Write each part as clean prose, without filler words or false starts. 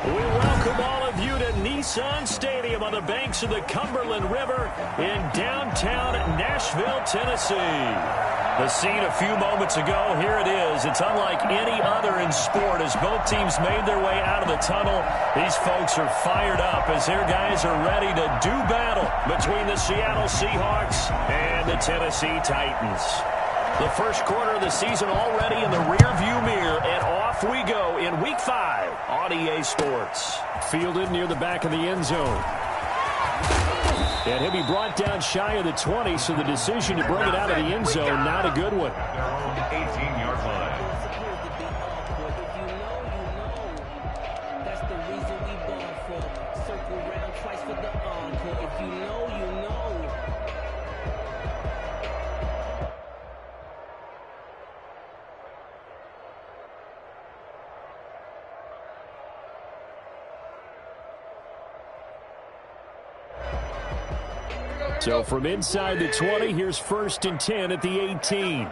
We welcome all of you to Nissan Stadium on the banks of the Cumberland River in downtown Nashville, Tennessee. The scene a few moments ago, here it is. It's unlike any other in sport as both teams made their way out of the tunnel. These folks are fired up as their guys are ready to do battle between the Seattle Seahawks and the Tennessee Titans. The first quarter of the season already in the rearview mirror, and off we go in Week 5 on EA Sports. Fielded near the back of the end zone. And he'll be brought down shy of the 20, so the decision to bring it out of the end zone, not a good one. 18-yard line. That's the reason we born for. Circle round twice for the encore. If you know, you know. So from inside the 20, here's 1st and 10 at the 18.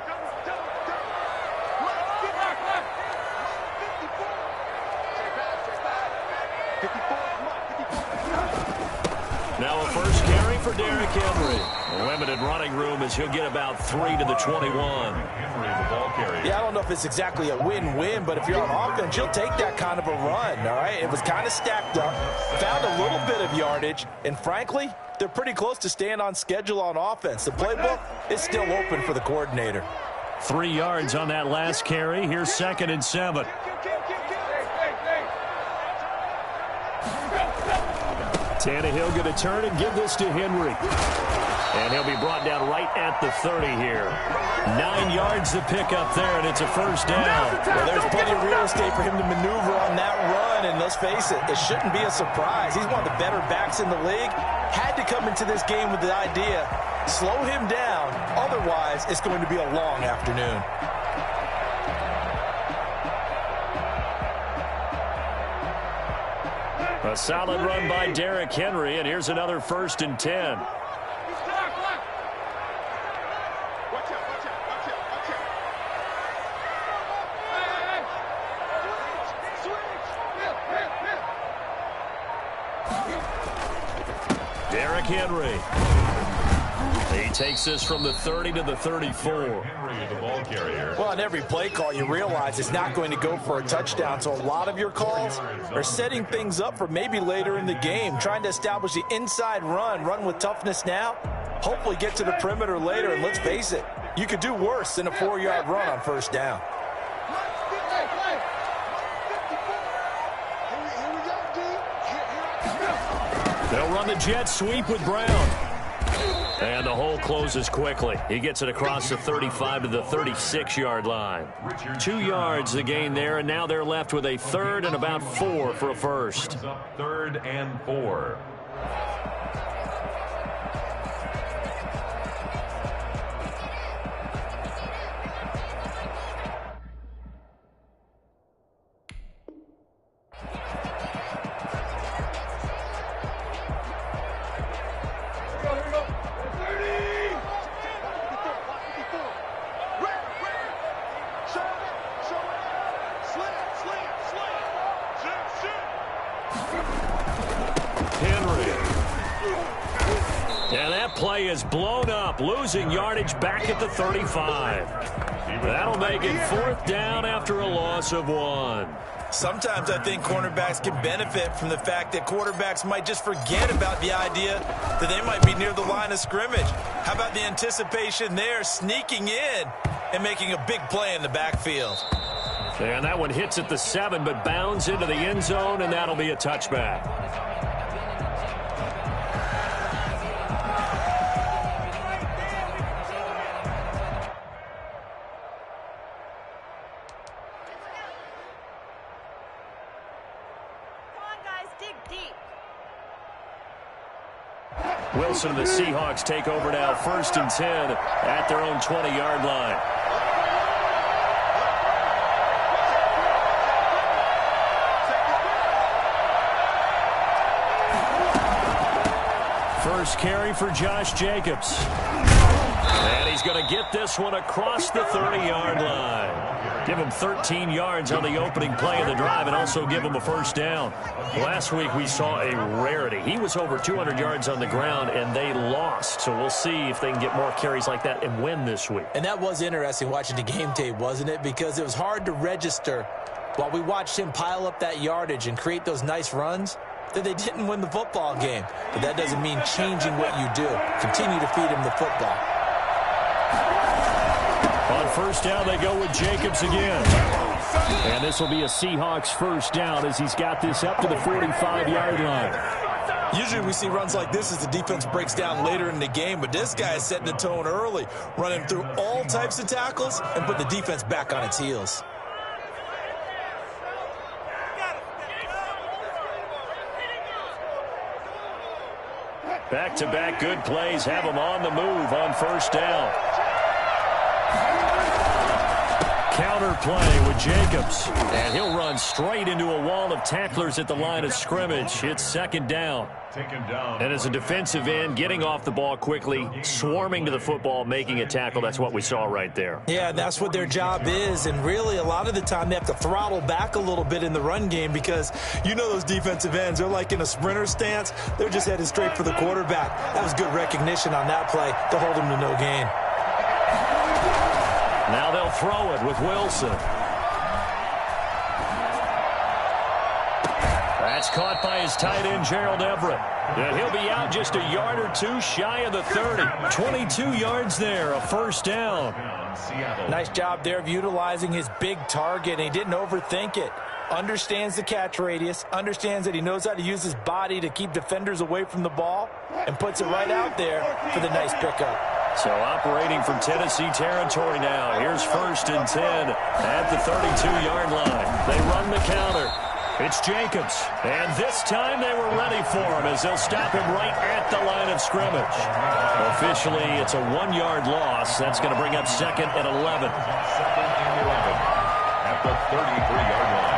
Now a first carry for Derrick Henry. Limited running room as he'll get about 3 to the 21. Yeah, I don't know if it's exactly a win-win, but if you're on offense, you'll take that kind of a run, all right? It was kind of stacked up, found a little bit of yardage, and frankly, they're pretty close to staying on schedule on offense. The playbook is still open for the coordinator. 3 yards on that last carry. Here's 2nd and 7. Tannehill going to turn and give this to Henry. And he'll be brought down right at the 30 here. 9 yards to pick up there, and it's a first down. Well, there's plenty of real estate for him to maneuver on that run, and let's face it, it shouldn't be a surprise. He's one of the better backs in the league. Had to come into this game with the idea, slow him down, otherwise it's going to be a long afternoon. A solid run by Derrick Henry, and here's another 1st and 10. Derrick Henry. He takes this from the 30 to the 34. Henry, the ball carrier. Well, on every play call, you realize it's not going to go for a touchdown, so a lot of your calls are setting things up for maybe later in the game, trying to establish the inside run with toughness now, hopefully get to the perimeter later, and let's face it, you could do worse than a 4-yard run on 1st down. They'll run the jet sweep with Brown. And the hole closes quickly. He gets it across the 35 to the 36-yard line. 2 yards the gain there, and now they're left with a 3rd and about 4 for a first. 3rd and 4. Play is blown up, losing yardage back at the 35. That'll make it 4th down after a loss of 1. Sometimes I think cornerbacks can benefit from the fact that quarterbacks might just forget about the idea that they might be near the line of scrimmage. How about the anticipation there, sneaking in and making a big play in the backfield? And that one hits at the 7, but bounds into the end zone, and that'll be a touchback. Wilson and the Seahawks take over now, 1st and 10 at their own 20-yard line. First carry for Josh Jacobs. And he's going to get this one across the 30-yard line. Give him 13 yards on the opening play of the drive and also give him a first down. Last week we saw a rarity. He was over 200 yards on the ground, and they lost. So we'll see if they can get more carries like that and win this week. And that was interesting watching the game tape, wasn't it? Because it was hard to register while we watched him pile up that yardage and create those nice runs that they didn't win the football game. But that doesn't mean changing what you do. Continue to feed him the football. On first down, they go with Jacobs again. And this will be a Seahawks first down as he's got this up to the 45-yard line. Usually we see runs like this as the defense breaks down later in the game, but this guy is setting the tone early, running through all types of tackles and put the defense back on its heels. Back-to-back good plays have him on the move on first down. Counter play with Jacobs. And he'll run straight into a wall of tacklers at the line of scrimmage. It's second down. And as a defensive end, getting off the ball quickly, swarming to the football, making a tackle, that's what we saw right there. Yeah, that's what their job is. And really, a lot of the time, they have to throttle back a little bit in the run game because you know those defensive ends, they're like in a sprinter stance. They're just headed straight for the quarterback. That was good recognition on that play to hold him to no gain. Now they'll throw it with Wilson. That's caught by his tight end, Gerald Everett. And he'll be out just a yard or two shy of the 30. 22 yards there, a first down. Nice job there of utilizing his big target, and he didn't overthink it. Understands the catch radius, understands that he knows how to use his body to keep defenders away from the ball, and puts it right out there for the nice pickup. So operating from Tennessee territory now. Here's first and 10 at the 32-yard line. They run the counter. It's Jacobs. And this time they were ready for him as they'll stop him right at the line of scrimmage. Officially, it's a 1-yard loss. That's going to bring up second and 11. Second and 11 at the 33-yard line.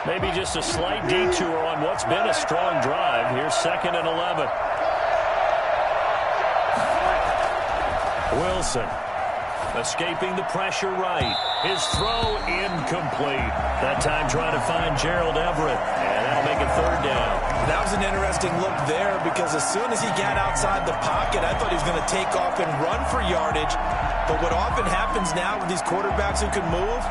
Maybe just a slight detour on what's been a strong drive. Here's second and 11. Wilson escaping the pressure right. His throw incomplete. That time trying to find Gerald Everett. And that'll make it third down. That was an interesting look there because as soon as he got outside the pocket, I thought he was going to take off and run for yardage. But what often happens now with these quarterbacks who can move,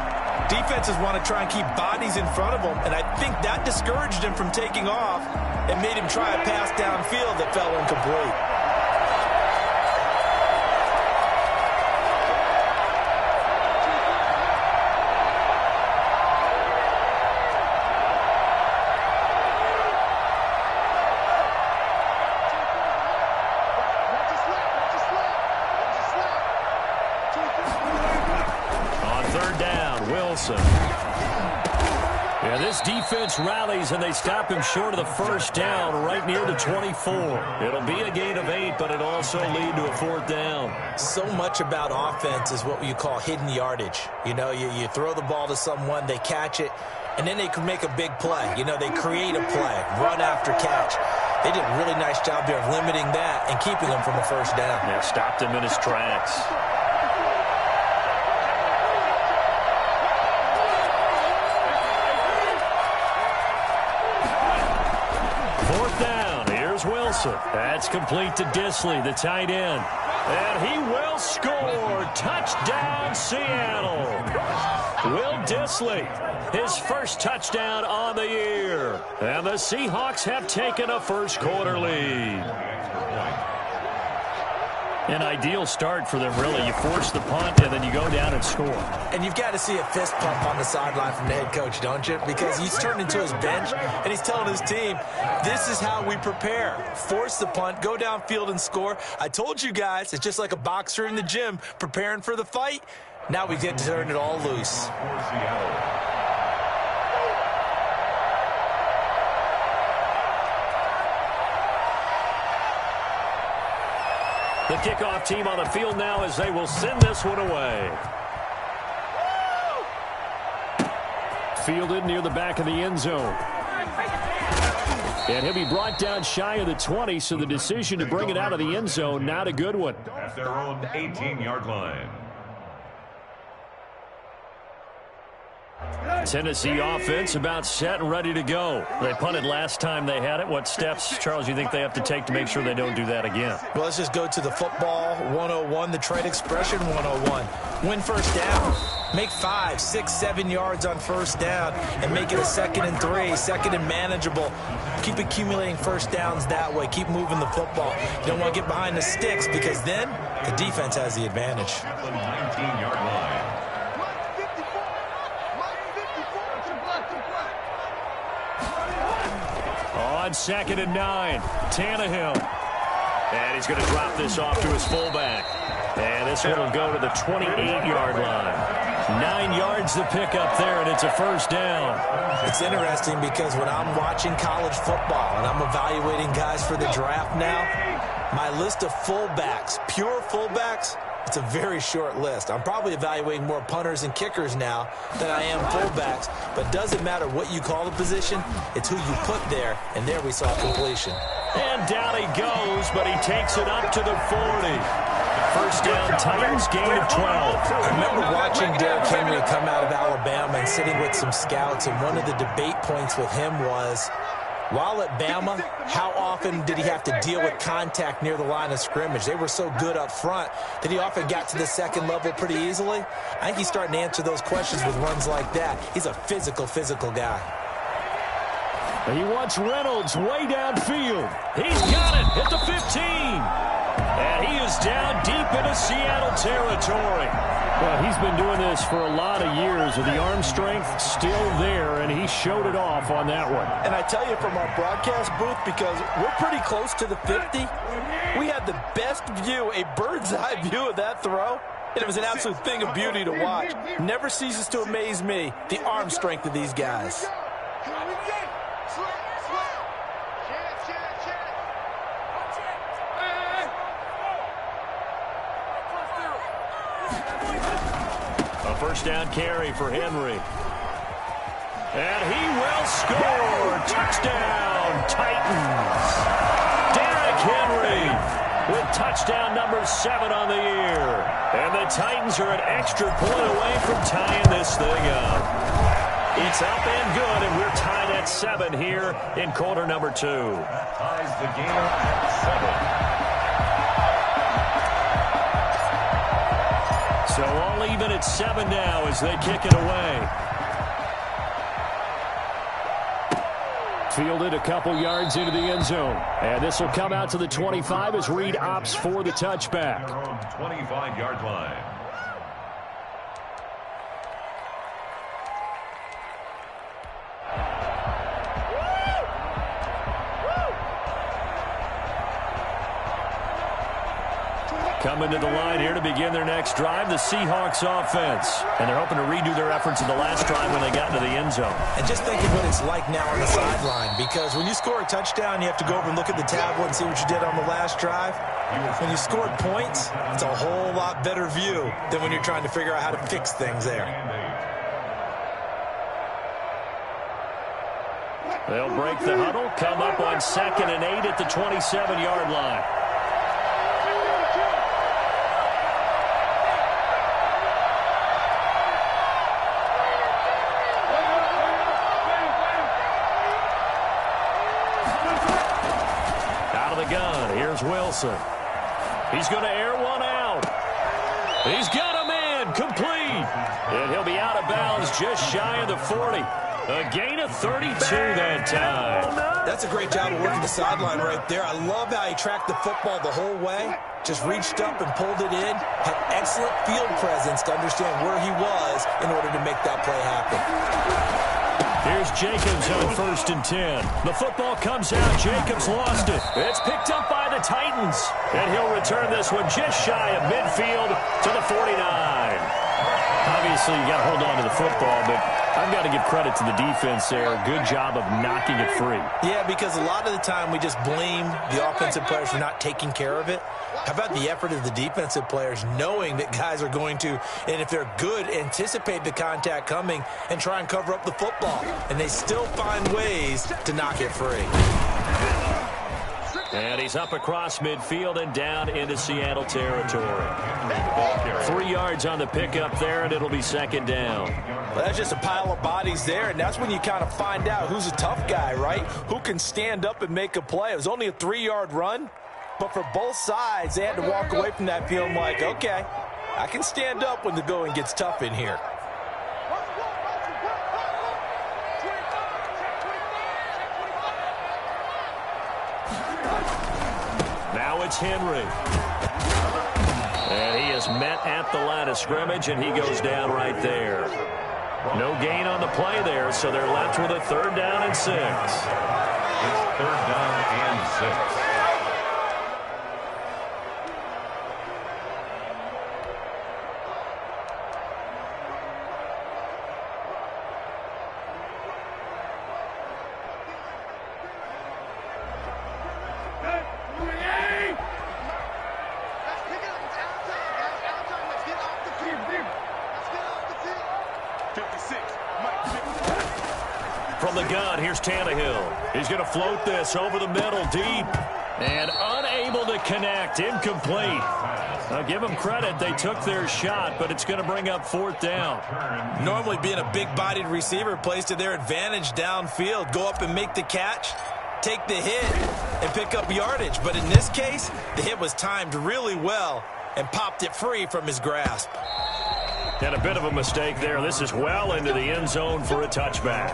defenses want to try and keep bodies in front of them, and I think that discouraged him from taking off and made him try a pass downfield that fell incomplete. Yeah, this defense rallies, and they stop him short of the first down right near the 24. It'll be a gain of 8, but it'll also lead to a fourth down. So much about offense is what you call hidden yardage. You know, you throw the ball to someone, they catch it, and then they can make a big play. You know, they create a play, run after catch. They did a really nice job there of limiting that and keeping him from a first down. Yeah, stopped him in his tracks. Wilson. That's complete to Disley, the tight end. And he will score. Touchdown, Seattle. Will Disley, his first touchdown on the year. And the Seahawks have taken a first quarter lead. An ideal start for them, really. You force the punt, and then you go down and score. And you've got to see a fist pump on the sideline from the head coach, don't you? Because he's turned into his bench, and he's telling his team, this is how we prepare. Force the punt, go downfield and score. I told you guys, it's just like a boxer in the gym preparing for the fight. Now we get to turn it all loose. The kickoff team on the field now as they will send this one away. Fielded near the back of the end zone. And he'll be brought down shy of the 20, so the decision to bring it out of the end zone, not a good one. At their own 18-yard line. Tennessee offense about set and ready to go. They punted last time they had it. What steps, Charles, you think they have to take to make sure they don't do that again? Well, let's just go to the football 101, the trade expression 101. Win first down. Make 5, 6, 7 yards on first down and make it a 2nd and 3, 2nd and manageable. Keep accumulating first downs that way. Keep moving the football. You don't want to get behind the sticks because then the defense has the advantage. At the 19-yard line. On 2nd and 9, Tannehill. And he's going to drop this off to his fullback. And this one will go to the 28-yard line. 9 yards to pick up there, and it's a first down. It's interesting because when I'm watching college football and I'm evaluating guys for the draft now, my list of fullbacks, pure fullbacks, it's a very short list. I'm probably evaluating more punters and kickers now than I am fullbacks, but it doesn't matter what you call the position, it's who you put there, and there we saw completion. And down he goes, but he takes it up to the 40. First down, Titans, gain of 12. I remember watching Derrick Henry come out of Alabama and sitting with some scouts, and one of the debate points with him was, while at Bama, how often did he have to deal with contact near the line of scrimmage? They were so good up front that he often got to the second level pretty easily. I think he's starting to answer those questions with runs like that. He's a physical guy. And he wants Reynolds way downfield. He's got it at the 15. And he is down deep into Seattle territory. Well, he's been doing this for a lot of years, with the arm strength still there, and he showed it off on that one. And I tell you, from our broadcast booth, because we're pretty close to the 50, we had the best view, a bird's-eye view of that throw, and it was an absolute thing of beauty to watch. Never ceases to amaze me, the arm strength of these guys. First down carry for Henry. And he will score. Touchdown, Titans. Derrick Henry with touchdown number 7 on the year. And the Titans are an extra point away from tying this thing up. It's up and good, and we're tied at 7 here in quarter number 2. That ties the game at 7. So all even at 7 now as they kick it away. Fielded a couple yards into the end zone. And this will come out to the 25 as Reed opts for the touchback. 25-yard line. Coming to the line here to begin their next drive, the Seahawks offense. And they're hoping to redo their efforts in the last drive when they got into the end zone. And just think of what it's like now on the sideline, because when you score a touchdown, you have to go over and look at the tablet and see what you did on the last drive. When you scored points, it's a whole lot better view than when you're trying to figure out how to fix things there. They'll break the huddle, come up on 2nd and 8 at the 27-yard line. Wilson. He's going to air one out. He's got a man complete. And he'll be out of bounds just shy of the 40. A gain of 32 that time. That's a great job of working the sideline right there. I love how he tracked the football the whole way. Just reached up and pulled it in. Had excellent field presence to understand where he was in order to make that play happen. Here's Jacobs on 1st and 10. The football comes out. Jacobs lost it. It's picked up by the Titans. And he'll return this one just shy of midfield to the 49. Javi obviously you got to hold on to the football, but I've got to give credit to the defense there. Good job of knocking it free. Yeah, because a lot of the time we just blame the offensive players for not taking care of it. How about the effort of the defensive players knowing that guys are going to, and if they're good, anticipate the contact coming and try and cover up the football. And they still find ways to knock it free. And he's up across midfield and down into Seattle territory. 3 yards on the pickup there, and it'll be second down. Well, that's just a pile of bodies there, and that's when you kind of find out who's a tough guy, right? Who can stand up and make a play. It was only a 3-yard run, but for both sides, they had to walk away from that feeling like, okay, I can stand up when the going gets tough in here. Now it's Henry. And he is met at the line of scrimmage, and he goes down right there. No gain on the play there, so they're left with a 3rd down and 6. It's 3rd down and 6. From the gun, here's Tannehill. He's going to float this over the middle, deep, and unable to connect, incomplete. Now, give them credit. They took their shot, but it's going to bring up 4th down. Normally, being a big-bodied receiver plays to their advantage downfield. Go up and make the catch, take the hit, and pick up yardage. But in this case, the hit was timed really well and popped it free from his grasp. And a bit of a mistake there. This is well into the end zone for a touchback.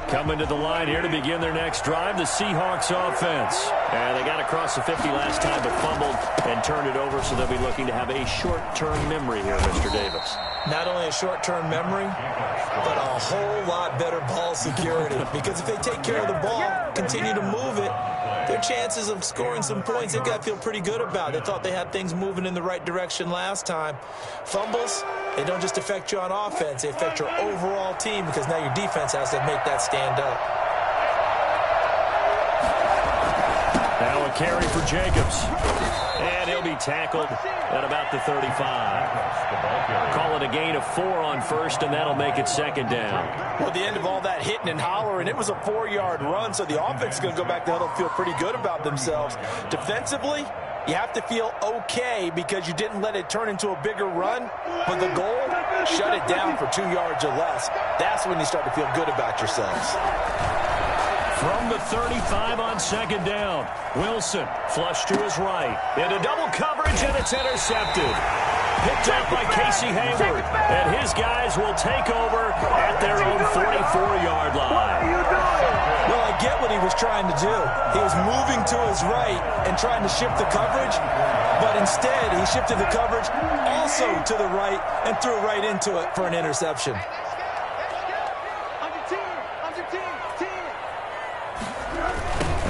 Coming to the line here to begin their next drive, the Seahawks offense. And they got across the 50 last time, but fumbled and turned it over, so they'll be looking to have a short-term memory here, Mr. Davis. Not only a short-term memory, but a whole lot better ball security. Because if they take care of the ball, continue to move it, their chances of scoring some points, they've got to feel pretty good about. They thought they had things moving in the right direction last time. Fumbles, they don't just affect you on offense, they affect your overall team, because now your defense has to make that stand up. Now a carry for Jacobs. And he'll be tackled at about the 35. Call it a gain of 4 on 1st, and that'll make it 2nd down. Well, at the end of all that hitting and hollering, it was a 4-yard run, so the offense is going to go back to huddle and feel pretty good about themselves. Defensively, you have to feel okay because you didn't let it turn into a bigger run, but the goal, shut it down for 2 yards or less. That's when you start to feel good about yourselves. From the 35 on 2nd down, Wilson flushed to his right. Into double coverage, and it's intercepted. Picked up by Casey Hayward, and his guys will take over at their own 44-yard line. Well, I get what he was trying to do. He was moving to his right and trying to shift the coverage, but instead he shifted the coverage also to the right and threw right into it for an interception.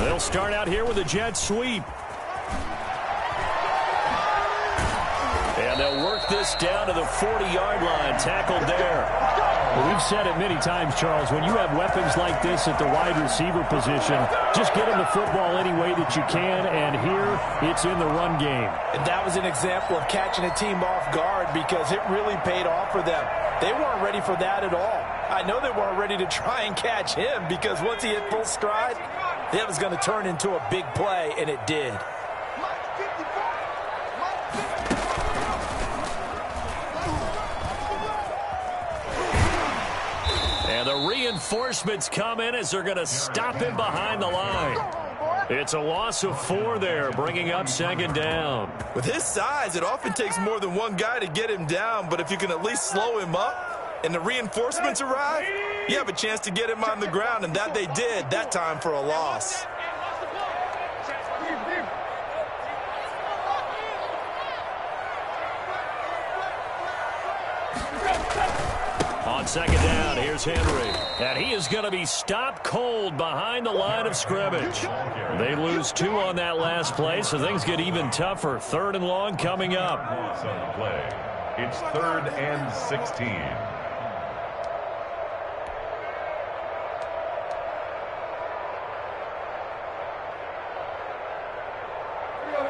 They'll start out here with a jet sweep. And they'll work this down to the 40-yard line, tackled there. Well, we've said it many times, Charles, when you have weapons like this at the wide receiver position, just get them the football any way that you can, and here it's in the run game. And that was an example of catching a team off guard because it really paid off for them. They weren't ready for that at all. I know they weren't ready to try and catch him because once he hit full stride, it was going to turn into a big play, and it did. And the reinforcements come in as they're going to stop him behind the line. It's a loss of 4 there, bringing up 2nd down. With his size, it often takes more than one guy to get him down, but if you can at least slow him up and the reinforcements arrive, you have a chance to get him on the ground, and that they did that time for a loss. On second down, here's Henry. And he is going to be stopped cold behind the line of scrimmage. They lose 2 on that last play, so things get even tougher. 3rd and long coming up. It's 3rd and 16.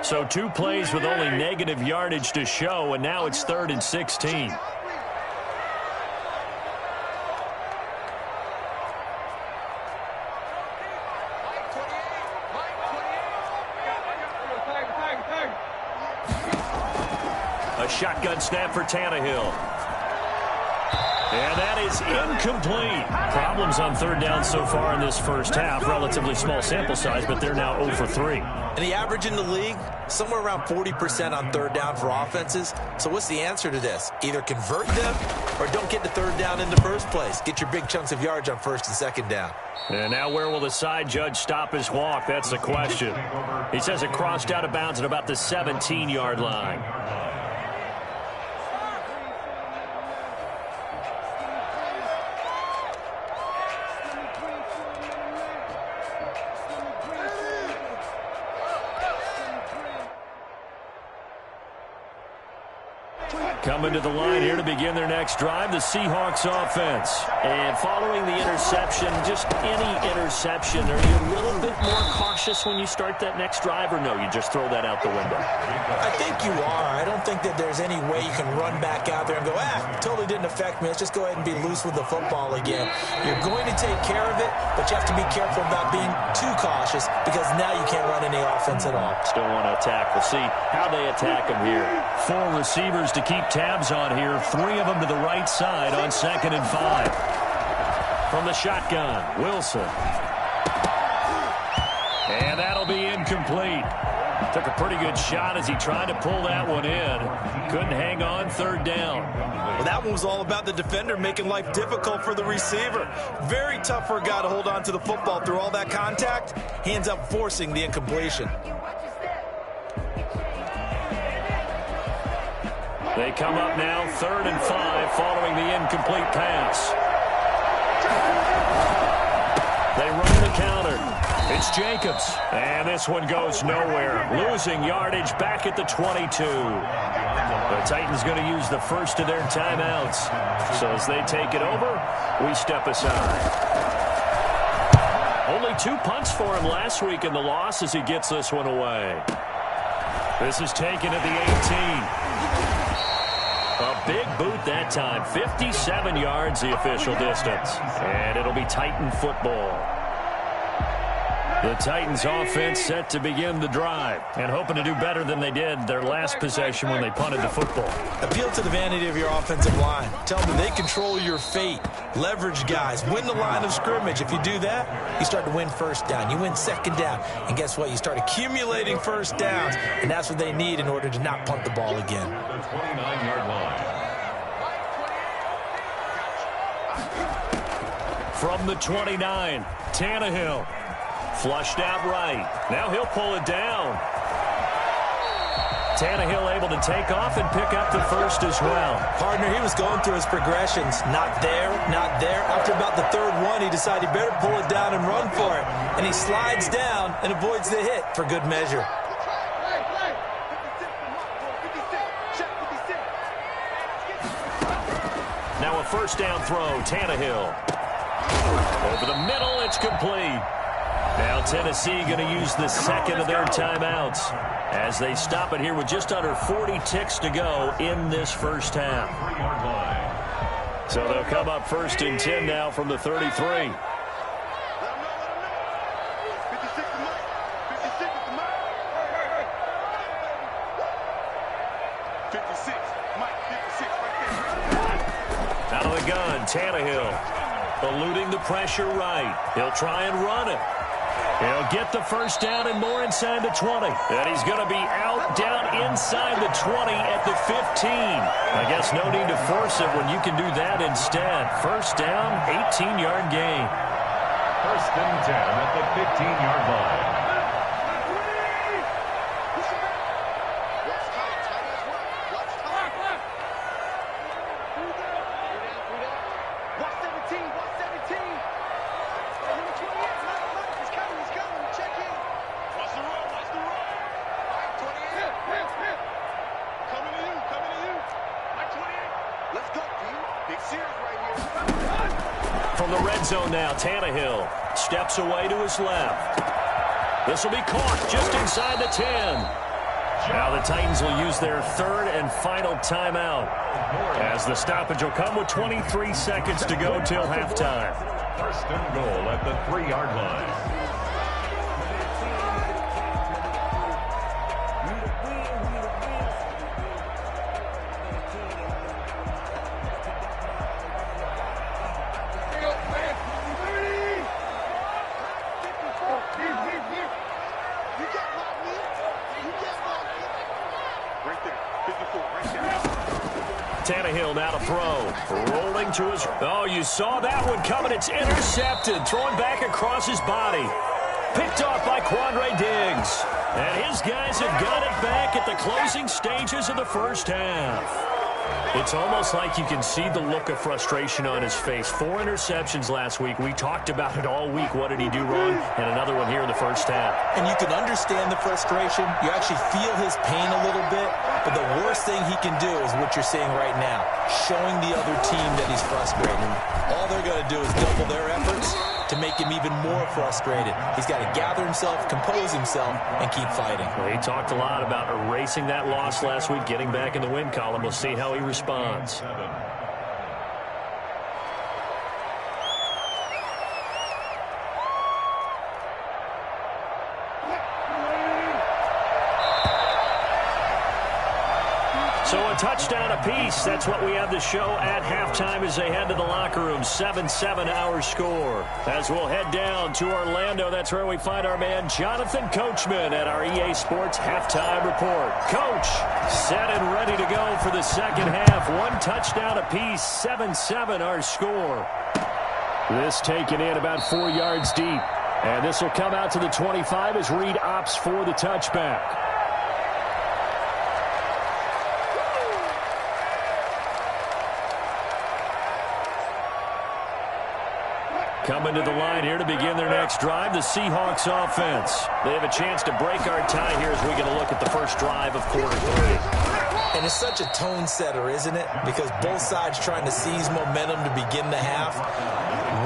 So 2 plays with only negative yardage to show, and now it's 3rd and 16. A shotgun snap for Tannehill. And that is incomplete. Problems on 3rd down so far in this first half. Relatively small sample size, but they're now 0 for 3. And the average in the league, somewhere around 40% on 3rd down for offenses. So what's the answer to this? Either convert them or don't get to 3rd down in the first place. Get your big chunks of yards on 1st and 2nd down. And now where will the side judge stop his walk? That's the question. He says it crossed out of bounds at about the 17-yard line. Coming to the line here to begin their next drive, the Seahawks offense. And following the interception, just any interception, are you a little bit more cautious when you start that next drive, or no, you just throw that out the window? I think you are. I don't think that there's any way you can run back out there and go, totally didn't affect me. Let's just go ahead and be loose with the football again. You're going to take care of it, but you have to be careful about being too cautious because now you can't run any offense at all. Still want to attack. We'll see how they attack them here. 4 receivers to keep tabs on here. 3 of them to the right side on 2nd and 5. From the shotgun, Wilson. And that'll be incomplete. Took a pretty good shot as he tried to pull that one in. Couldn't hang on 3rd down. Well, that one was all about the defender making life difficult for the receiver. Very tough for a guy to hold on to the football through all that contact. He ends up forcing the incompletion. They come up now 3rd and 5 following the incomplete pass. They run the counter. It's Jacobs. And this one goes nowhere. Losing yardage back at the 22. The Titans going to use the first of their timeouts. So as they take it over, we step aside. Only 2 punts for him last week in the loss as he gets this one away. This is taken at the 18. A big boot that time. 57 yards the official distance. And it'll be Titan football. The Titans offense set to begin the drive and hoping to do better than they did their last possession when they punted the football. Appeal to the vanity of your offensive line. Tell them they control your fate. Leverage guys. Win the line of scrimmage. If you do that, you start to win 1st down. You win 2nd down. And guess what? You start accumulating 1st downs. And that's what they need in order to not punt the ball again. The 29-yard line. From the 29, Tannehill. Flushed out right. Now he'll pull it down. Tannehill able to take off and pick up the first as well. Partner, he was going through his progressions. Not there, not there. After about the 3rd one, he decided he better pull it down and run for it. And he slides down and avoids the hit for good measure. Now a 1st down throw, Tannehill. Over the middle, it's complete. Now Tennessee going to use the 2nd of their timeouts as they stop it here with just under 40 ticks to go in this first half. So they'll come up 1st and 10 now from the 33. Out of the gun, Tannehill. Eluding the pressure right. He'll try and run it. He'll get the 1st down and more inside the 20. And he's going to be out down inside the 20 at the 15. I guess no need to force it when you can do that instead. 1st down, 18-yard gain. 1st and 10 at the 15-yard line. the red zone now. Tannehill steps away to his left. This will be caught just inside the 10. Now the Titans will use their third and final timeout, as the stoppage will come with 23 seconds to go till halftime. First and goal at the 3-yard line. Tannehill now to throw. Rolling to his... Oh, you saw that one coming. It's intercepted. Throwing back across his body. Picked off by Quandre Diggs. And his guys have got it back at the closing stages of the first half. It's almost like you can see the look of frustration on his face. 4 interceptions last week. We talked about it all week. What did he do wrong? And another one here in the first half. And you can understand the frustration. You actually feel his pain a little bit. But the worst thing he can do is what you're seeing right now, showing the other team that he's frustrated. All they're going to do is double their efforts to make him even more frustrated. He's got to gather himself, compose himself, and keep fighting. Well, he talked a lot about erasing that loss last week, getting back in the win column. We'll see how he responds. So a touchdown apiece. That's what we have to show at halftime as they head to the locker room. 7-7 our score. As we'll head down to Orlando, that's where we find our man Jonathan Coachman at our EA Sports Halftime Report. Coach, set and ready to go for the second half. 1 touchdown apiece. 7-7 our score. This taken in about 4 yards deep. And this will come out to the 25 as Reed opts for the touchback. Coming to the line here to begin their next drive, the Seahawks offense. They have a chance to break our tie here as we get a look at the first drive of quarter 3. And it's such a tone setter, isn't it? Because both sides trying to seize momentum to begin the half.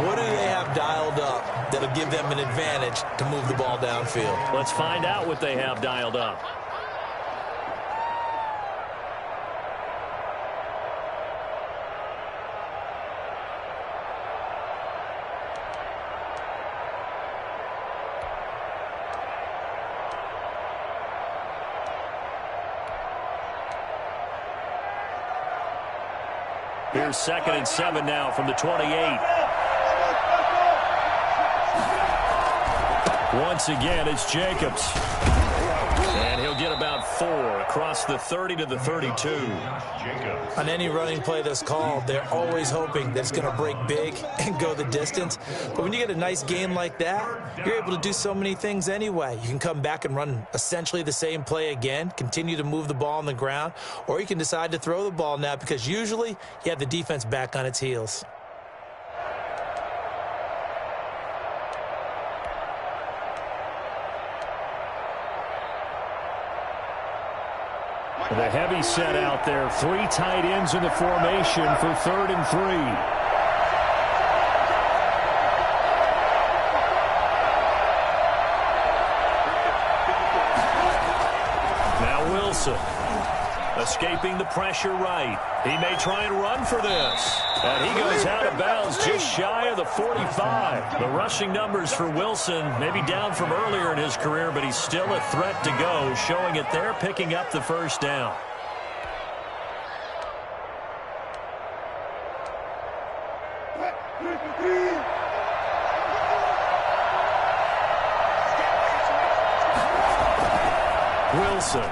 What do they have dialed up that'll give them an advantage to move the ball downfield? Let's find out what they have dialed up. Here's 2nd and 7 now from the 28. Once again, it's Jacobs. And he'll get about 4 across the 30 to the 32. On any running play that's called, they're always hoping that it's going to break big and go the distance. But when you get a nice game like that, you're able to do so many things anyway. You can come back and run essentially the same play again, continue to move the ball on the ground, or you can decide to throw the ball now because usually you have the defense back on its heels. The heavy set out there. 3 tight ends in the formation for 3rd and 3. Now Wilson escaping the pressure right. He may try and run for this. And he goes out of bounds just shy of the 45. The rushing numbers for Wilson maybe down from earlier in his career, but he's still a threat to go, showing it there, picking up the first down. Wilson.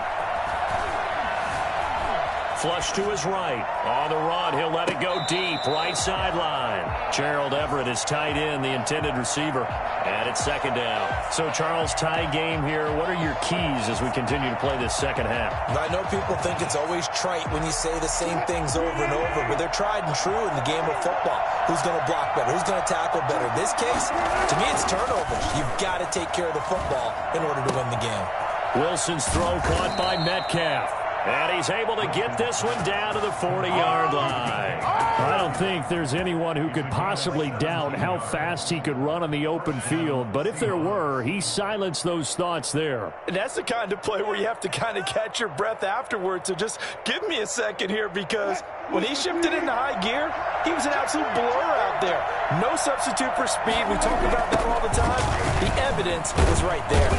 Flush to his right. On the run, he'll let it go deep. Right sideline. Gerald Everett is tight end, the intended receiver. And it's 2nd down. So, Charles, tie game here. What are your keys as we continue to play this second half? I know people think it's always trite when you say the same things over and over, but they're tried and true in the game of football. Who's going to block better? Who's going to tackle better? In this case, to me, it's turnovers. You've got to take care of the football in order to win the game. Wilson's throw caught by Metcalf. And he's able to get this one down to the 40-yard line. I don't think there's anyone who could possibly doubt how fast he could run on the open field. But if there were, he silenced those thoughts there. And that's the kind of play where you have to kind of catch your breath afterwards. So just give me a second here, because when he shifted into high gear, he was an absolute blur out there. No substitute for speed. We talk about that all the time. The evidence was right there.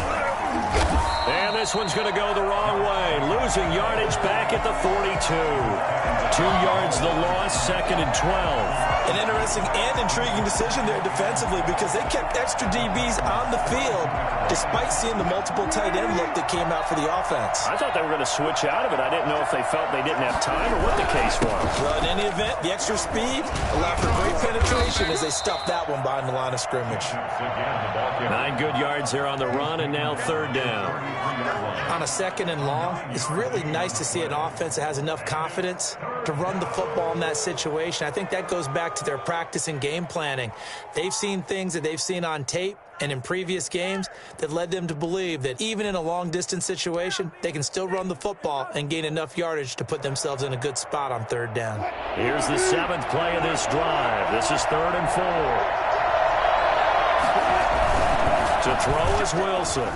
And this one's going to go the wrong way. Losing yardage back at the 42. 2 yards the loss, 2nd and 12. An interesting and intriguing decision there defensively, because they kept extra DBs on the field despite seeing the multiple tight end look that came out for the offense. I thought they were going to switch out of it. I didn't know if they felt they didn't have time or what the case was. Well, in any event, the extra speed allowed for great penetration as they stuffed that one behind the line of scrimmage. 9 good yards there on the run, and now 3rd down. On a 2nd and long, it's really nice to see an offense that has enough confidence to run the football in that situation. I think that goes back to their practice and game planning. They've seen things that they've seen on tape and in previous games that led them to believe that even in a long-distance situation, they can still run the football and gain enough yardage to put themselves in a good spot on 3rd down. Here's the 7th play of this drive. This is 3rd and 4. To throw is Wilson.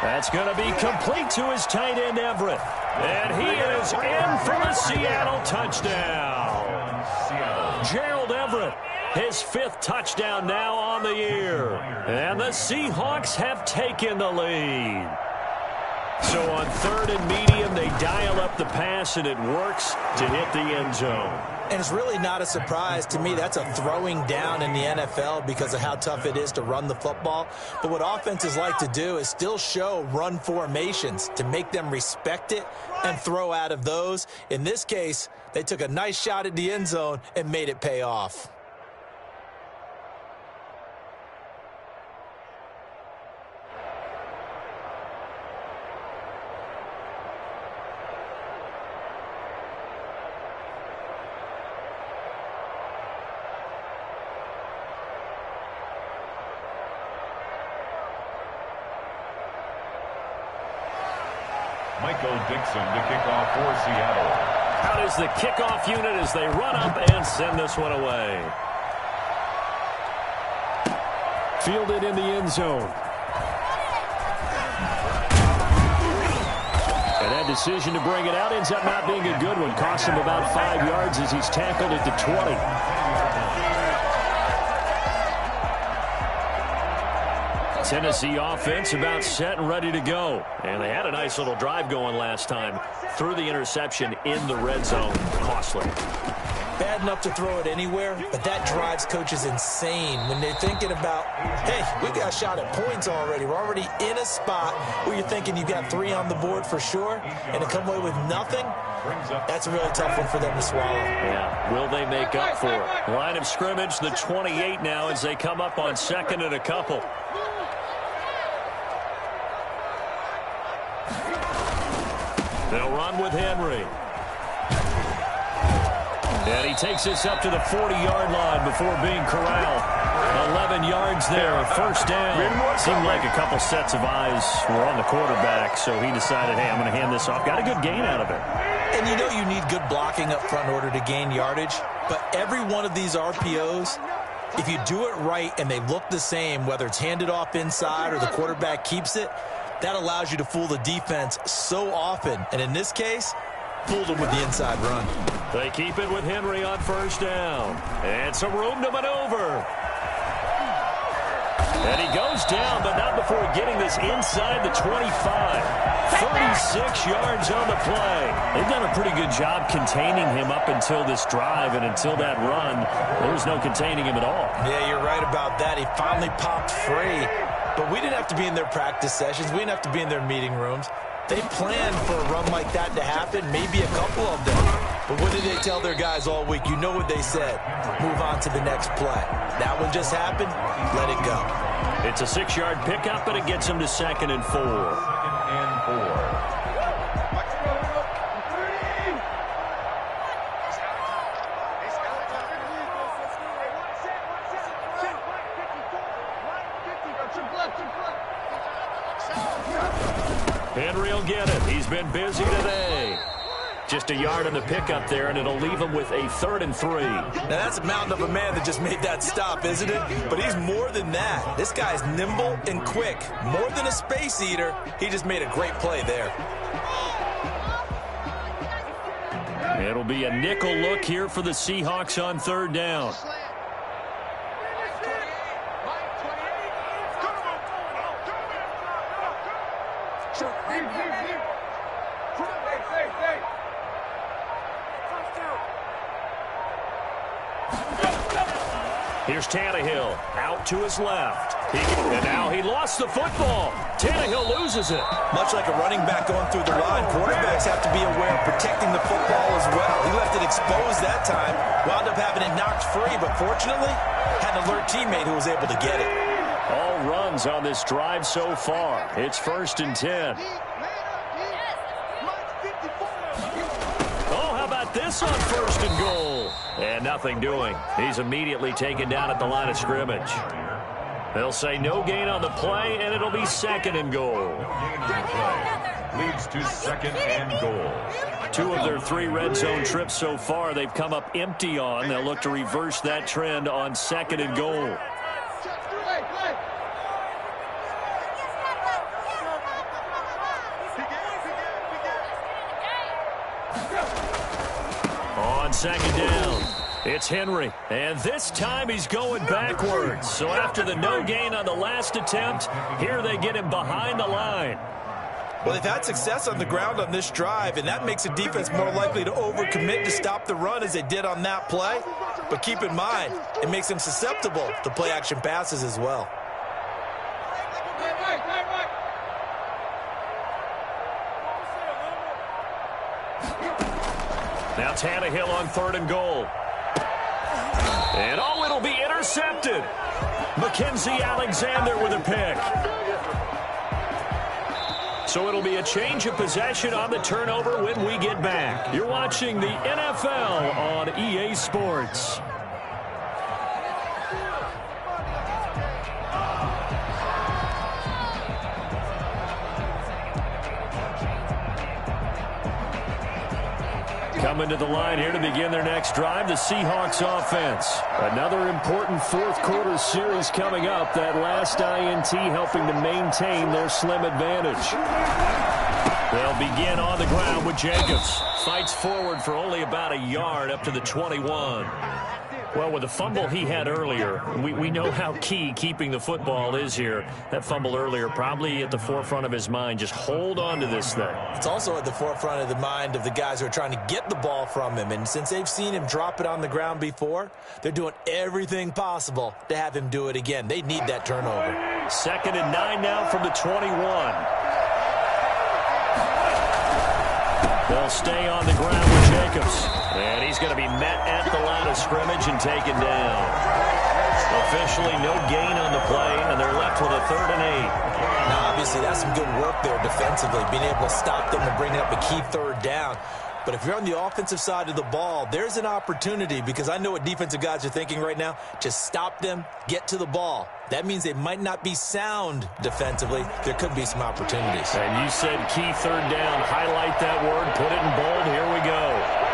That's going to be complete to his tight end, Everett. And he is in for the Seattle touchdown. Gerald Everett, his 5th touchdown now on the year. And the Seahawks have taken the lead. So on 3rd and medium, they dial up the pass, and it works to hit the end zone. And it's really not a surprise to me. That's a throwing down in the NFL because of how tough it is to run the football. But what offenses like to do is still show run formations to make them respect it and throw out of those. In this case, they took a nice shot at the end zone and made it pay off. Michael Dixon to kick off for Seattle. Out is the kickoff unit as they run up and send this one away. Fielded in the end zone. And that decision to bring it out ends up not being a good one. Cost him about 5 yards as he's tackled at the 20. Tennessee offense about set and ready to go. And they had a nice little drive going last time. Threw the interception in the red zone. Costly. Bad enough to throw it anywhere, but that drives coaches insane when they're thinking about, hey, we got a shot at points already. We're already in a spot where you're thinking you've got 3 on the board for sure, and to come away with nothing, that's a really tough one for them to swallow. Yeah, will they make up for it? Line of scrimmage, the 28 now as they come up on 2nd and a couple. They'll run with Henry. And he takes this up to the 40-yard line before being corralled. 11 yards there, 1st down. Seemed like a couple sets of eyes were on the quarterback, so he decided, hey, I'm going to hand this off. Got a good gain out of it. And you know you need good blocking up front in order to gain yardage, but every one of these RPOs, if you do it right and they look the same, whether it's handed off inside or the quarterback keeps it, that allows you to fool the defense so often. And in this case, fooled them with the inside run. They keep it with Henry on 1st down. And some room to maneuver. And he goes down, but not before getting this inside the 25. 36 yards on the play. They've done a pretty good job containing him up until this drive, and until that run, there was no containing him at all. Yeah, you're right about that. He finally popped free. But we didn't have to be in their practice sessions. We didn't have to be in their meeting rooms. They planned for a run like that to happen, maybe a couple of them. But what did they tell their guys all week? You know what they said. Move on to the next play. That one just happened. Let it go. It's a 6-yard pickup, and it gets him to 2nd and 4. 2nd and 4. Henry will get it. He's been busy today. Just a yard on the pickup there, and it'll leave him with a 3rd and 3. Now, that's a mountain of a man that just made that stop, isn't it? But he's more than that. This guy's nimble and quick. More than a space eater. He just made a great play there. It'll be a nickel look here for the Seahawks on 3rd down. Here's Tannehill out to his left. And now he lost the football. Tannehill loses it. Much like a running back going through the line, quarterbacks have to be aware of protecting the football as well. He left it exposed that time, wound up having it knocked free, but fortunately had an alert teammate who was able to get it. All runs on this drive so far. It's 1st and 10. Oh, how about this on 1st and goal? And nothing doing. He's immediately taken down at the line of scrimmage. They'll say no gain on the play, and it'll be 2nd and goal. Leads to 2nd and goal. 2 of their 3 red zone trips so far they've come up empty on. They'll look to reverse that trend on 2nd and goal. On 2nd down, it's Henry, and this time he's going backwards. So after the no gain on the last attempt, here they get him behind the line. Well, they've had success on the ground on this drive, and that makes a defense more likely to overcommit to stop the run as they did on that play. But keep in mind, it makes them susceptible to play-action passes as well. Now Tannehill on 3rd and goal. And oh, it'll be intercepted. Mackenzie Alexander with a pick. So it'll be a change of possession on the turnover when we get back. You're watching the NFL on EA Sports. Coming to the line here to begin their next drive, the Seahawks offense. Another important 4th quarter series coming up. That last INT helping to maintain their slim advantage. They'll begin on the ground with Jacobs. Fights forward for only about a yard up to the 21. Well, with the fumble he had earlier, we know how key keeping the football is here. That fumble earlier probably at the forefront of his mind. Just hold on to this thing. It's also at the forefront of the mind of the guys who are trying to get the ball from him. And since they've seen him drop it on the ground before, they're doing everything possible to have him do it again. They need that turnover. 2nd and 9 now from the 21. They'll stay on the ground with Jacobs. And he's going to be met at the line of scrimmage and taken down. Officially no gain on the play, and they're left with a 3rd and 8. Now, obviously, that's some good work there defensively, being able to stop them and bring up a key 3rd down. But if you're on the offensive side of the ball, there's an opportunity, because I know what defensive guys are thinking right now. Just stop them, get to the ball. That means they might not be sound defensively. There could be some opportunities. And you said key 3rd down. Highlight that word. Put it in bold. Here we go.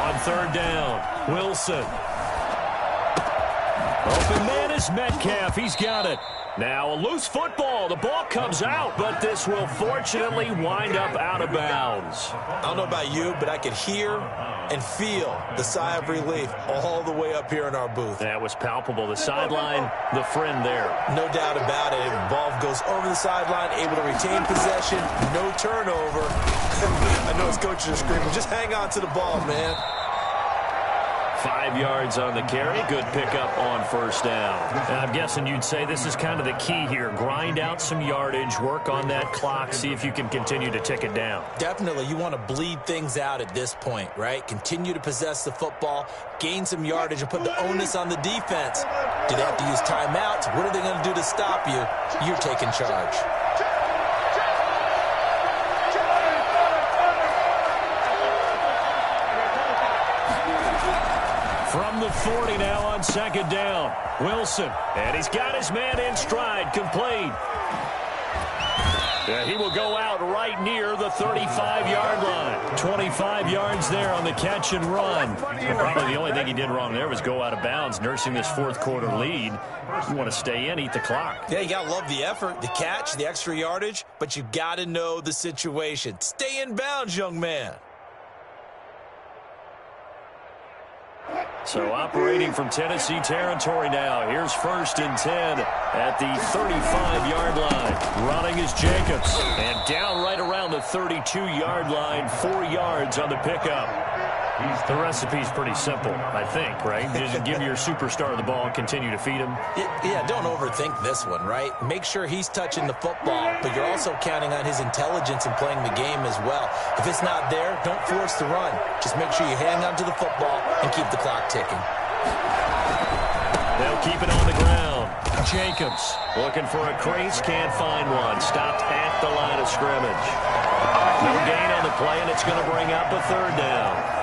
On 3rd down, Wilson. Open man is Metcalf. He's got it. Now a loose football. The ball comes out, but this will fortunately wind up out of bounds. I don't know about you, but I could hear and feel the sigh of relief all the way up here in our booth. That was palpable. The sideline, the friend there. No doubt about it. The ball goes over the sideline, able to retain possession, no turnover. I know his coaches are screaming, just hang on to the ball, man. 5 yards on the carry. Good pickup on 1st down. And I'm guessing you'd say this is kind of the key here. Grind out some yardage, work on that clock, see if you can continue to tick it down. Definitely. You want to bleed things out at this point, right? Continue to possess the football, gain some yardage, and put the onus on the defense. Do they have to use timeouts? What are they going to do to stop you? You're taking charge. From the 40 now on second down. Wilson, and he's got his man in stride, complete. Yeah, he will go out right near the 35-yard line. 25 yards there on the catch and run. Probably the only thing he did wrong there was go out of bounds, nursing this fourth quarter lead. You want to stay in, eat the clock. Yeah, you got to love the effort, the catch, the extra yardage, but you got to know the situation. Stay in bounds, young man. So operating from Tennessee territory now. Here's 1st and 10 at the 35-yard line. Running is Jacobs. And down right around the 32-yard line, 4 yards on the pickup. The recipe's pretty simple, I think, right? Just give your superstar the ball, continue to feed him. Yeah, don't overthink this one, right? Make sure he's touching the football, but you're also counting on his intelligence in playing the game as well. If it's not there, don't force the run. Just make sure you hang on to the football and keep the clock ticking. They'll keep it on the ground. Jacobs looking for a crease, can't find one. Stopped at the line of scrimmage. No gain on the play, and it's going to bring up a 3rd down.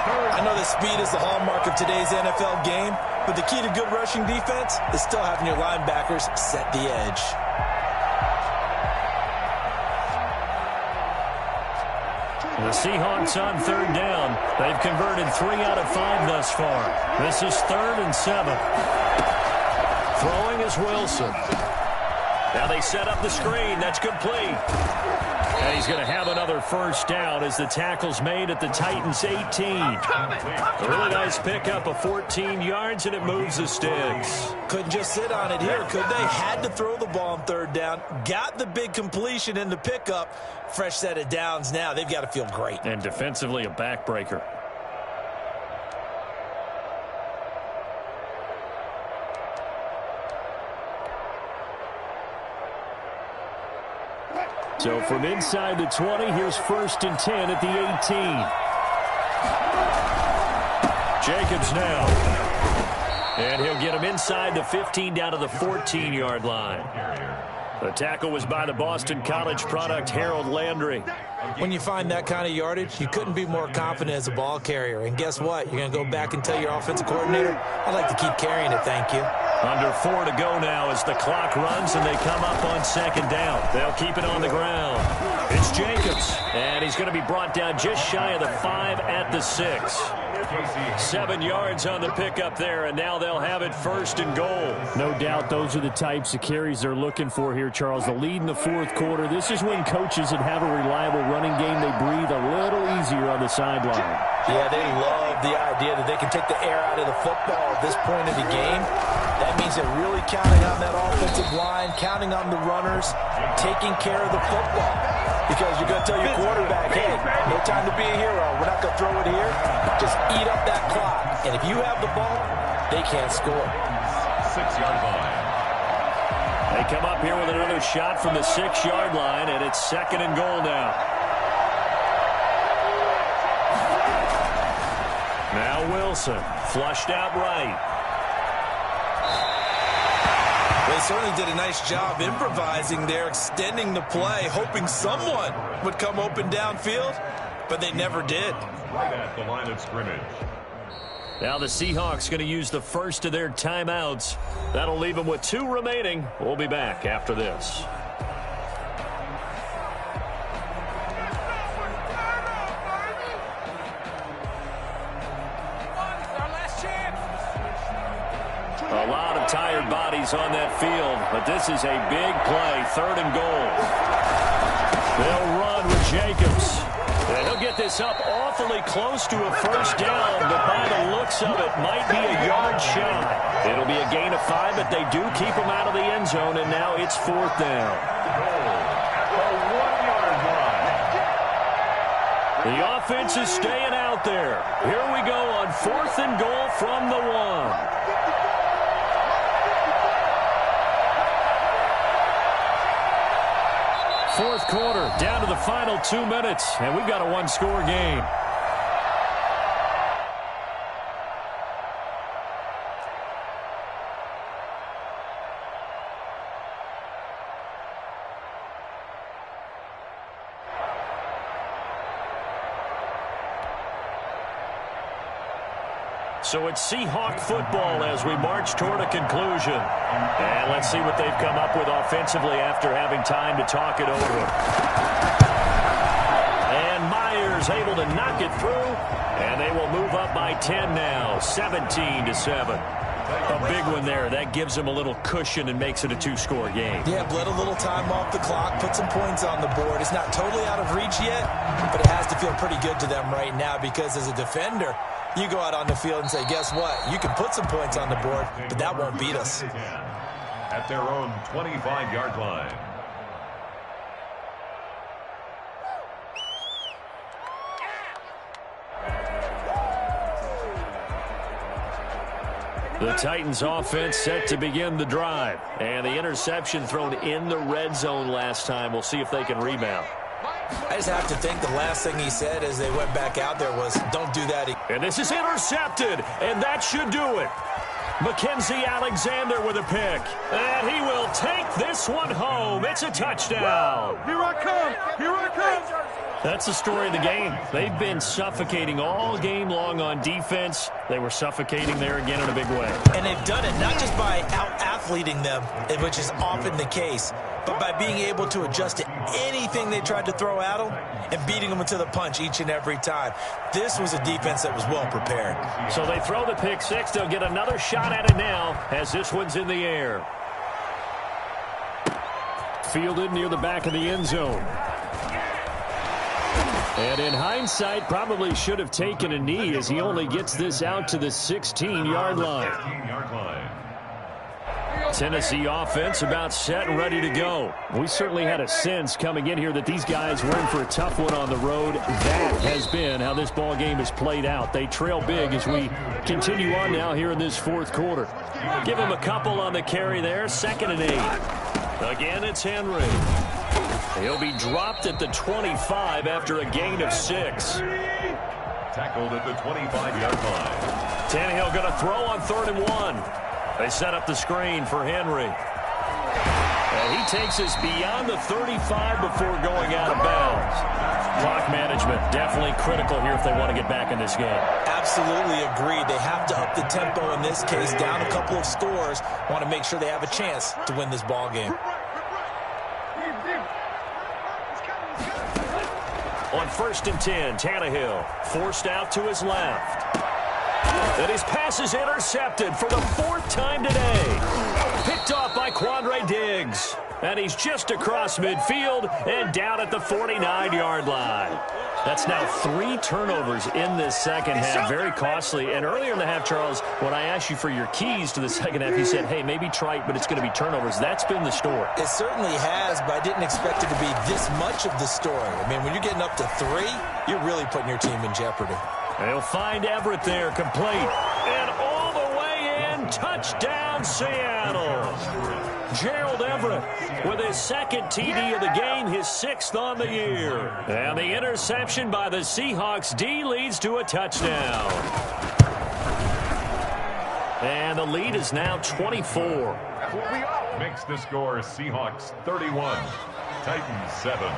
I know that speed is the hallmark of today's NFL game, but the key to good rushing defense is still having your linebackers set the edge. The Seahawks on 3rd down. They've converted 3 out of 5 thus far. This is 3rd and 7. Throwing is Wilson. Now they set up the screen. That's complete. And he's going to have another 1st down as the tackle's made at the Titans' 18. A really nice pickup of 14 yards, and it moves the sticks. Couldn't just sit on it here, could they? Had to throw the ball on 3rd down. Got the big completion in the pickup. Fresh set of downs now. They've got to feel great. And defensively, a backbreaker. So from inside the 20, here's 1st and 10 at the 18. Jacobs now. And he'll get him inside the 15 down to the 14-yard line. The tackle was by the Boston College product, Harold Landry. When you find that kind of yardage, you couldn't be more confident as a ball carrier. And guess what? You're going to go back and tell your offensive coordinator, I'd like to keep carrying it, thank you. Under 4 to go now as the clock runs and they come up on 2nd down. They'll keep it on the ground. It's Jacobs, and he's going to be brought down just shy of the 5 at the 6. 7 yards on the pickup there, and now they'll have it 1st and goal. No doubt those are the types of carries they're looking for here, Charles. The lead in the 4th quarter. This is when coaches that have a reliable running game, they breathe a little easier on the sideline. Yeah, they love the idea that they can take the air out of the football at this point of the game. That means they're really counting on that offensive line, counting on the runners, taking care of the football. Because you're going to tell your quarterback, hey, no time to be a hero. We're not going to throw it here. Just eat up that clock. And if you have the ball, they can't score. 6-yard line. They come up here with another shot from the 6-yard line, and it's 2nd and goal now. Now Wilson, flushed out right. They certainly did a nice job improvising there, extending the play, hoping someone would come open downfield, but they never did. Right at the line of scrimmage. Now the Seahawks going to use the first of their timeouts. That'll leave them with 2 remaining. We'll be back after this. A lot of tired bodies on that field, but this is a big play, 3rd and goal. They'll run with Jacobs. And he'll get this up awfully close to a 1st down, but by the looks of it, might be a yard shy. It'll be a gain of 5, but they do keep him out of the end zone, and now it's 4th down. The offense is staying out there. Here we go on 4th and goal from the 1. Fourth quarter, down to the final 2 minutes, and we've got a 1-score game. So it's Seahawk football as we march toward a conclusion. And let's see what they've come up with offensively after having time to talk it over. And Myers able to knock it through. And they will move up by 10 now, 17-7. A big one there. That gives them a little cushion and makes it a two-score game. Yeah, bled a little time off the clock, put some points on the board. It's not totally out of reach yet, but it has to feel pretty good to them right now because as a defender, you go out on the field and say, guess what? You can put some points on the board, but that won't beat us. At their own 25-yard line. The Titans offense set to begin the drive. And the interception thrown in the red zone last time. We'll see if they can rebound. I just have to think the last thing he said as they went back out there was, don't do that again. And this is intercepted, and that should do it. Mackenzie Alexander with a pick. And he will take this one home. It's a touchdown. Here I come. Here I come. That's the story of the game. They've been suffocating all game long on defense. They were suffocating there again in a big way. And they've done it not just by out-athleting them, which is often the case, but by being able to adjust to anything they tried to throw at them and beating them to the punch each and every time. This was a defense that was well prepared. So they throw the pick six. They'll get another shot at it now as this one's in the air. Fielded near the back of the end zone. And in hindsight, probably should have taken a knee as he only gets this out to the 16-yard line. Tennessee offense about set and ready to go. We certainly had a sense coming in here that these guys were in for a tough one on the road. That has been how this ball game has played out. They trail big as we continue on now here in this fourth quarter. Give him a couple on the carry there. 2nd and 8. Again, it's Henry. He'll be dropped at the 25 after a gain of 6. Tackled at the 25-yard line. Tannehill going to throw on 3rd and 1. They set up the screen for Henry. And he takes us beyond the 35 before going out of bounds. Clock management definitely critical here if they want to get back in this game. Absolutely agreed. They have to up the tempo in this case, down a couple of scores. Want to make sure they have a chance to win this ball game. On 1st and 10, Tannehill forced out to his left. And his pass is intercepted for the 4th time today. Picked off by Quandre Diggs. And he's just across midfield and down at the 49-yard line. That's now 3 turnovers in this second half. Very costly. And earlier in the half, Charles, when I asked you for your keys to the second half, you said, hey, maybe trite, but it's going to be turnovers. That's been the story. It certainly has, but I didn't expect it to be this much of the story. I mean, when you're getting up to 3, you're really putting your team in jeopardy. They'll find Everett there, complete. And all the way in, touchdown Seattle. Gerald Everett with his 2nd TD of the game, his 6th on the year. And the interception by the Seahawks D leads to a touchdown. And the lead is now 24. Makes the score Seahawks 31, Titans 7.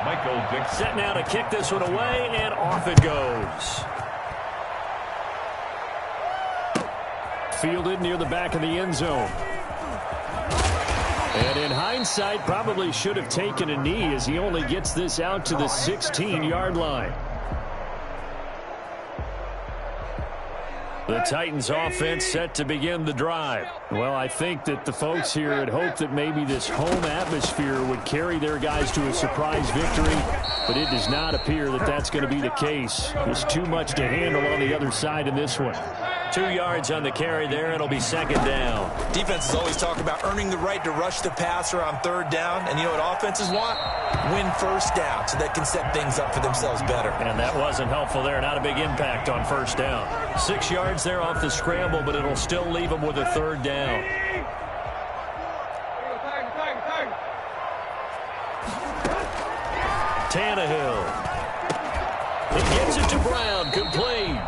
Michael Dixon. Set now to kick this one away, and off it goes. Fielded near the back of the end zone. And in hindsight, probably should have taken a knee as he only gets this out to the 16-yard line. The Titans offense set to begin the drive. Well, I think that the folks here had hoped that maybe this home atmosphere would carry their guys to a surprise victory, but it does not appear that that's going to be the case. There's too much to handle on the other side in this one. 2 yards on the carry there. It'll be 2nd down. Defenses always talk about earning the right to rush the passer on 3rd down. And you know what offenses want? Win 1st down so they can set things up for themselves better. And that wasn't helpful there. Not a big impact on 1st down. 6 yards there off the scramble, but it'll still leave them with a 3rd down. Tannehill. He gets it to Brown. Complete.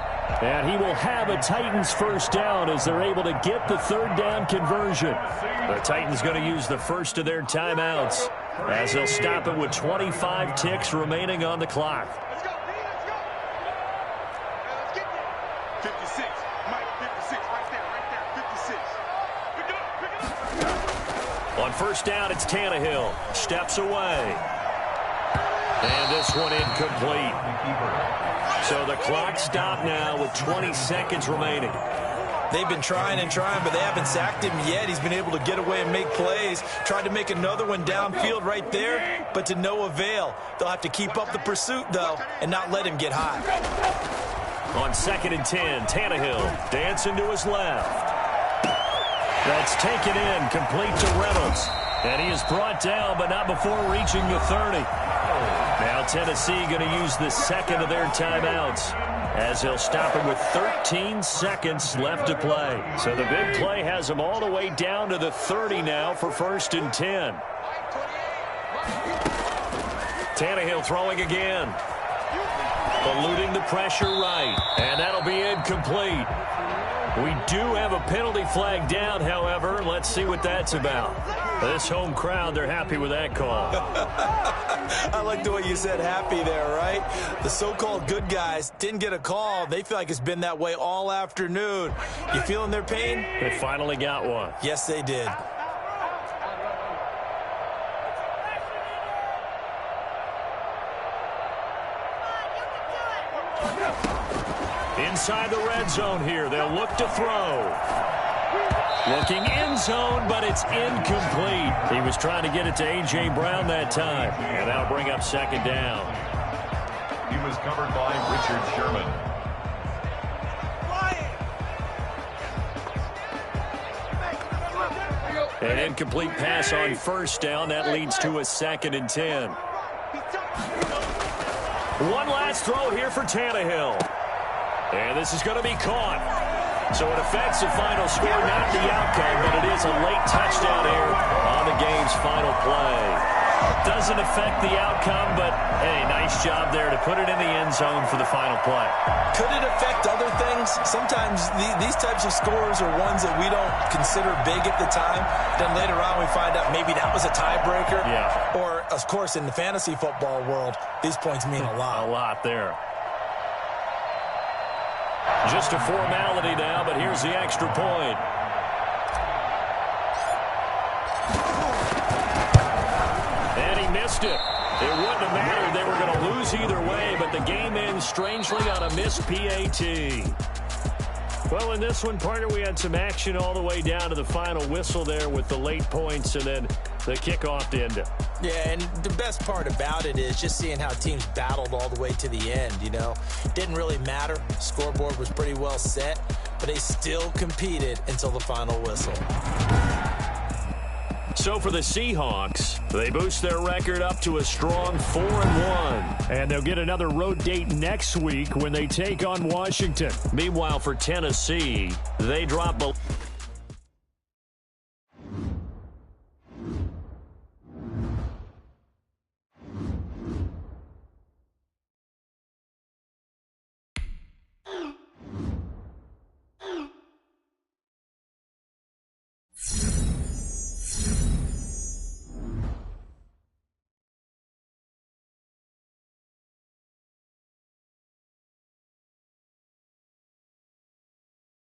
And he will have a Titans 1st down as they're able to get the 3rd down conversion. The Titans going to use the first of their timeouts as they'll stop it with 25 ticks remaining on the clock. 56. Mike, 56. Right there. 56. Pick it up. On first down, it's Tannehill. Steps away. And this one incomplete. So the clock stopped now with 20 seconds remaining. They've been trying and trying, but they haven't sacked him yet. He's been able to get away and make plays. Tried to make another one downfield right there, but to no avail. They'll have to keep up the pursuit, though, and not let him get high. On 2nd and 10, Tannehill dancing to his left. That's taken in, complete to Reynolds. And he is brought down, but not before reaching the 30. Now Tennessee going to use the second of their timeouts, as he'll stop him with 13 seconds left to play. So the big play has him all the way down to the 30 now for 1st and 10. Tannehill throwing again. Eluding the pressure right. And that'll be incomplete. We do have a penalty flag down, however. Let's see what that's about. This home crowd, they're happy with that call. I like the way you said happy there, right? The so-called good guys didn't get a call. They feel like it's been that way all afternoon. You feeling their pain? They finally got one. Yes, they did. Inside the red zone here. They'll look to throw. Looking end zone, but it's incomplete. He was trying to get it to A.J. Brown that time. And that'll bring up 2nd down. He was covered by Richard Sherman. An incomplete pass on 1st down. That leads to a 2nd and 10. One last throw here for Tannehill. And this is going to be caught. So it affects the final score, not the outcome, but it is a late touchdown error on the game's final play. Doesn't affect the outcome, but, hey, nice job there to put it in the end zone for the final play. Could it affect other things? Sometimes these types of scores are ones that we don't consider big at the time. Then later on we find out maybe that was a tiebreaker. Yeah. Or, of course, in the fantasy football world, these points mean a lot. A lot there. Just a formality now, but here's the extra point. And he missed it. It wouldn't have mattered. They were going to lose either way, but the game ends strangely on a missed PAT. Well, in this one, partner, we had some action all the way down to the final whistle there with the late points and then the kickoff to end it. Yeah, and the best part about it is just seeing how teams battled all the way to the end, you know. Didn't really matter. The scoreboard was pretty well set, but they still competed until the final whistle. So for the Seahawks, they boost their record up to a strong 4-1. And they'll get another road date next week when they take on Washington. Meanwhile, for Tennessee, they drop